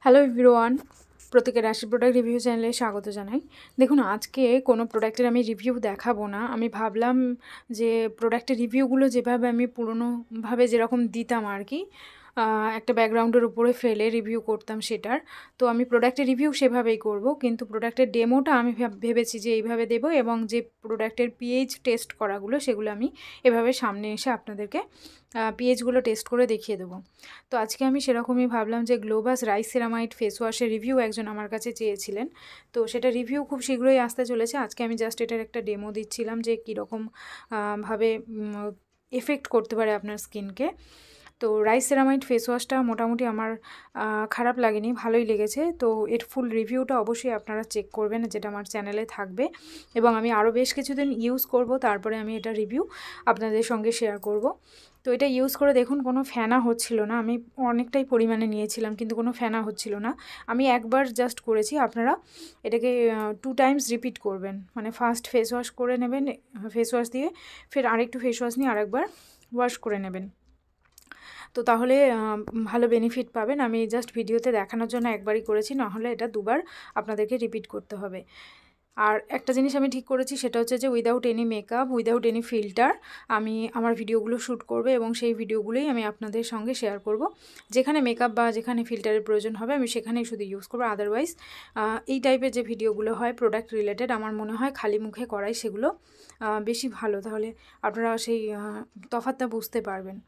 Hello everyone, প্রত্যেকের রাশি product review চ্যানেলে স্বাগত জানাই। দেখুন, আজকে কোনো প্রোডাক্টের আমি রিভিউ দেখাবো না। আমি ভাবলাম যে প্রোডাক্টের রিভিউগুলো যেভাবে আমি পুরনোভাবে যেরকম দিতাম আর কি, একটা ব্যাকগ্রাউন্ডের উপরে ফেলে রিভিউ করতাম সেটার, তো আমি প্রোডাক্টের রিভিউ সেভাবেই করব। কিন্তু প্রোডাক্টের ডেমোটা আমি ভেবেছি যে এইভাবে দেবো, এবং যে প্রোডাক্টের পিএইচ টেস্ট করাগুলো সেগুলো আমি এভাবে সামনে এসে আপনাদেরকে পিএইচগুলো টেস্ট করে দেখিয়ে দেবো। তো আজকে আমি সেরকমই ভাবলাম যে গ্লোবাস রাইস সেরামাইড ফেস ওয়াশের রিভিউ একজন আমার কাছে চেয়েছিলেন, তো সেটা রিভিউ খুব শীঘ্রই আসতে চলেছে। আজকে আমি জাস্ট এটার একটা ডেমো দিচ্ছিলাম যে কীরকম ভাবে এফেক্ট করতে পারে আপনার স্কিনকে। তো রাইস সেরামাইড ফেস ওয়াশটা মোটামুটি আমার খারাপ লাগেনি, ভালোই লেগেছে। তো এর ফুল রিভিউটা অবশ্যই আপনারা চেক করবেন, যেটা আমার চ্যানেলে থাকবে, এবং আমি আরও বেশ কিছুদিন ইউজ করব, তারপরে আমি এটা রিভিউ আপনাদের সঙ্গে শেয়ার করব। তো এটা ইউজ করে দেখুন, কোনো ফেনা হচ্ছিল না। আমি অনেকটাই পরিমাণে নিয়েছিলাম কিন্তু কোনো ফেনা হচ্ছিল না। আমি একবার জাস্ট করেছি, আপনারা এটাকে 2 টাইমস রিপিট করবেন। মানে ফার্স্ট ফেস ওয়াশ করে নেবেন, ফেস ওয়াশ দিয়ে ফের আরেকটু ফেস ওয়াশ নিয়ে আরেকবার ওয়াশ করে নেবেন। তো তাহলে ভালো বেনিফিট পাবেন। আমি জাস্ট ভিডিওতে দেখানোর জন্য একবারই করেছি, নাহলে এটা দুবার আপনাদেরকে রিপিট করতে হবে। আর একটা জিনিস আমি ঠিক করেছি, সেটা হচ্ছে যে without any makeup, without any filter আমি আমার ভিডিওগুলো শ্যুট করব, এবং সেই ভিডিওগুলোই আমি আপনাদের সঙ্গে শেয়ার করব। যেখানে মেকআপ বা যেখানে ফিল্টারের প্রয়োজন হবে আমি সেখানেই শুধু ইউজ করবো। আদারওয়াইজ এই টাইপের যে ভিডিওগুলো হয় প্রোডাক্ট রিলেটেড, আমার মনে হয় খালি মুখে করাই সেগুলো বেশি ভালো। তাহলে আপনারা সেই তফাৎটা বুঝতে পারবেন।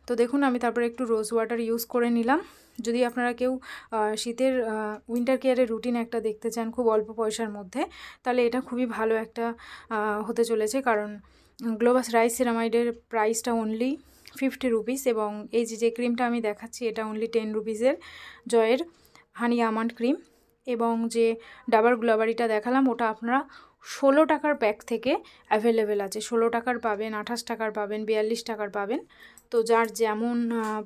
তো দেখুন, আমি তারপরে একটু রোজ ওয়াটার ইউজ করে নিলাম। যদি আপনারা কেউ শীতের উইন্টার কেয়ারের রুটিন একটা দেখতে চান খুব অল্প পয়সার মধ্যে, তাহলে এটা খুবই ভালো একটা হতে চলেছে। কারণ গ্লোবাস রাইস সেরামাইডের প্রাইসটা অনলি 50 রুপিস, এবং এই যে ক্রিমটা আমি দেখাচ্ছি এটা অনলি 10 রুপিসের জয়ের হানি আমন্ড ক্রিম। এবং যে ডাবার গ্লোবারিটা দেখালাম ওটা আপনারা 16 টাকার প্যাক থেকে অ্যাভেলেবেল আছে। 16 টাকার পাবেন, 28 টাকার পাবেন, 42 টাকার পাবেন। তো যার যেমন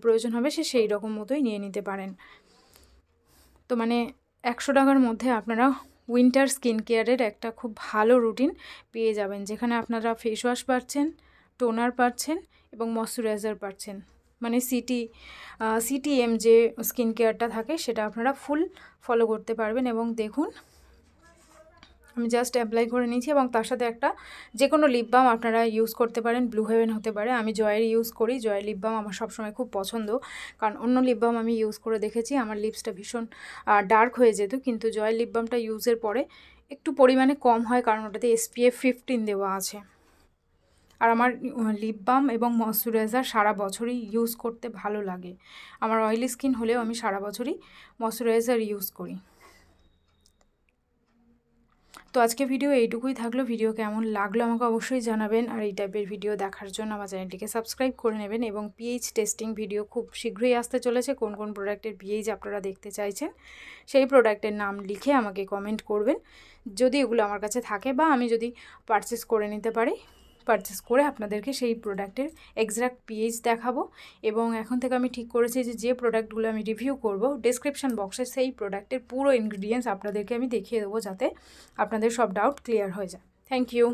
প্রয়োজন হবে সে সেই রকম মতোই নিয়ে নিতে পারেন। তো মানে 100 টাকার মধ্যে আপনারা উইন্টার স্কিন কেয়ারের একটা খুব ভালো রুটিন পেয়ে যাবেন, যেখানে আপনারা ফেস ওয়াশ পাচ্ছেন, টোনার পাচ্ছেন এবং ময়শ্চারাইজার পাচ্ছেন। মানে সিটিএম যে স্কিন কেয়ারটা থাকে সেটা আপনারা ফুল ফলো করতে পারবেন। এবং দেখুন, আমি জাস্ট অ্যাপ্লাই করে নিয়েছি, এবং তার সাথে একটা যে কোনো লিপ বাম আপনারা ইউজ করতে পারেন। ব্লু হেভেন হতে পারে, আমি জয়ের ইউজ করি। জয়ের লিপ বাম আমার সবসময় খুব পছন্দ, কারণ অন্য লিপ বাম আমি ইউজ করে দেখেছি আমার লিপসটা ভীষণ ডার্ক হয়ে যেত, কিন্তু জয়ের লিপ বামটা ইউজের পরে একটু পরিমাণে কম হয়, কারণ ওটাতে SPF 15 দেওয়া আছে। আর আমার লিপ বাম এবং ময়শ্চারাইজার সারা বছরই ইউজ করতে ভালো লাগে। আমার অয়েলি স্কিন হলেও আমি সারা বছরই ময়শ্চারাইজার ইউজ করি। তো আজকে ভিডিও এইটুকুই থাকলো। ভিডিও কেমন লাগলো আমাকে অবশ্যই জানাবেন, আর এই টাইপের ভিডিও দেখার জন্য আমার চ্যানেলটিকে সাবস্ক্রাইব করে নেবেন। এবং পিএইচ টেস্টিং ভিডিও খুব শীঘ্রই আসতে চলেছে। কোন কোন প্রোডাক্টের পিএইচ আপনারা দেখতে চাইছেন সেই প্রোডাক্টের নাম লিখে আমাকে কমেন্ট করবেন, যদি এগুলো আমার কাছে থাকে বা আমি যদি পারচেস করে নিতে পারি। পারচেস করে আপনাদেরকে সেই প্রোডাক্টের এক্স্যাক্ট পিএইচ দেখাবো। এবং এখন থেকে আমি ঠিক করেছি যে প্রোডাক্টগুলো আমি রিভিউ করব, ডেসক্রিপশন বক্সে সেই প্রোডাক্টের পুরো ইনগ্রিডিয়েন্টস আপনাদেরকে আমি দেখিয়ে দেবো, যাতে আপনাদের সব ডাউট ক্লিয়ার হয়ে যায়। Thank you.